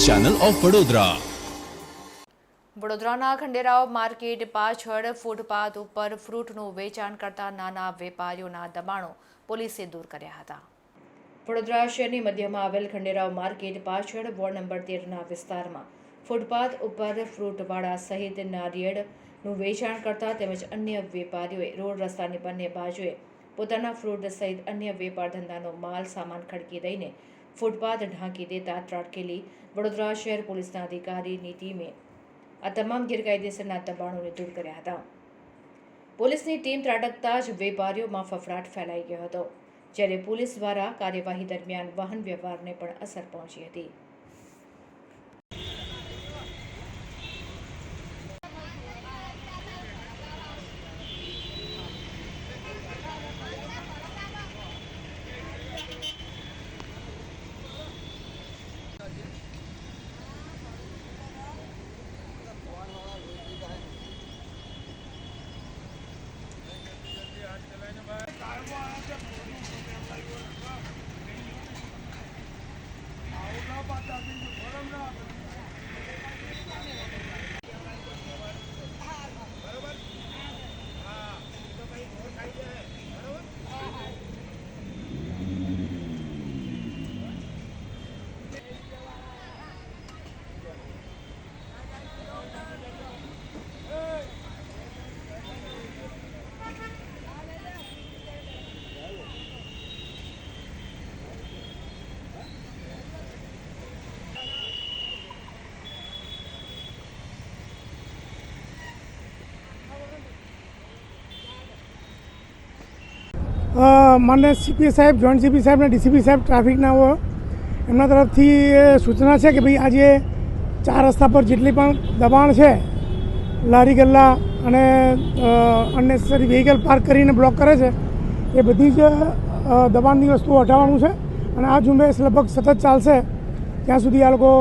Channel of Vadodara. વડોદરાના Khanderao market પાછળ footpath ઉપર ફ્રૂટનું વેચાણ કરતા નાના વેપારીઓના દબાણો પોલીસે દૂર કર્યા હતા। વડોદરા શહેરની મધ્યમાં આવેલ ખંડેરાવ માર્કેટ પાછળ વોર્ડ નંબર 13ના વિસ્તારમાં ફૂટપાથ ઉપર ફ્રૂટવાળા સહિત નારિયેળનું વેચાણ કરતા તેમજ અન્ય વેપારીઓએ રોડ રસ્તાની બંને બાજુએ પોતાના ફ્રૂટ સહિત અન્ય વેપાર ધંધાનો માલ સામાન ખડકી દઈને ફૂટપાથ ઢાંકી દેતા ત્રાટકેલી વડોદરા શહેર પોલીસના અધિકારીની ટીમે આ તમામ ગેરકાયદેસરના દબાણોને દૂર કર્યા હતા। પોલીસની ટીમ ત્રાટકતા જ વેપારીઓમાં ફફડાટ ફેલાઈ ગયો હતો, જ્યારે પોલીસ દ્વારા કાર્યવાહી દરમિયાન વાહન વ્યવહારને પણ અસર પહોંચી હતી। માન્ય સીપી સાહેબ, જોઈન્ટ સીપી સાહેબ અને ડીસીપી સાહેબ ટ્રાફિકના એમના તરફથી સૂચના છે કે ભાઈ આજે 4 રસ્તા પર જેટલી પણ દબાણ છે, લારી ગલ્લા અને અનનેસેસરી વ્હીકલ પાર્ક કરીને બ્લોક કરે છે, એ બધી જ દબાણની વસ્તુઓ હટાવવાનું છે અને આ ઝુંબેશ લગભગ સતત ચાલશે ત્યાં સુધી આ લોકો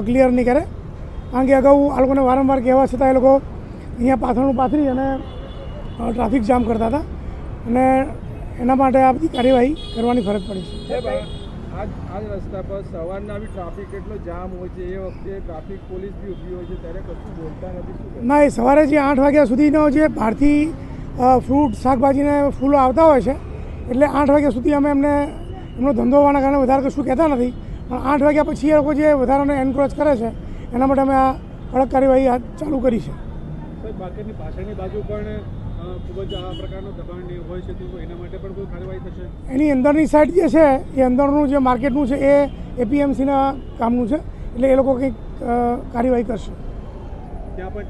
ક્લિયર નહીં કરે। કારણ કે અગાઉ આ લોકોને વારંવાર કહેવા છતાં એ લોકો અહીંયા પાથરણું પાથરી અને ટ્રાફિક જામ કરતા હતા અને એના માટે આ બધી કાર્યવાહી કરવાની ફરજ પડી છે। આ રસ્તા પર સવારના બી ટ્રાફિક એટલો જામ હોય છે, એ વખતે ટ્રાફિક પોલીસ બી ઊભી હોય છે, ત્યારે કશું બોલતા નથી? ના, એ સવારે જે 8 વાગ્યા સુધીનો જે બહારથી ફ્રૂટ શાકભાજીને ફૂલો આવતા હોય છે, એટલે 8 વાગ્યા સુધી અમે એમનો ધંધો હોવાના કારણે વધારે કશું કહેતા નથી, પણ 8 વાગ્યા પછી એ લોકો જે વધારાને એન્કરેજ કરે છે એના માટે અમે આ કડક કાર્યવાહી ચાલુ કરી છે। માર્કેટની પાછળની બાજુ પણ ખૂબ જ આ પ્રકારનું દબાણ હોય છે, તો એના માટે પણ કોઈ કાર્યવાહી થશે? એની અંદરની સાઈડ જે છે એ અંદરનું જે માર્કેટનું છે એ એપીએમસીના કામનું છે, એટલે એ લોકો કંઈક કાર્યવાહી કરશે। ત્યાં પણ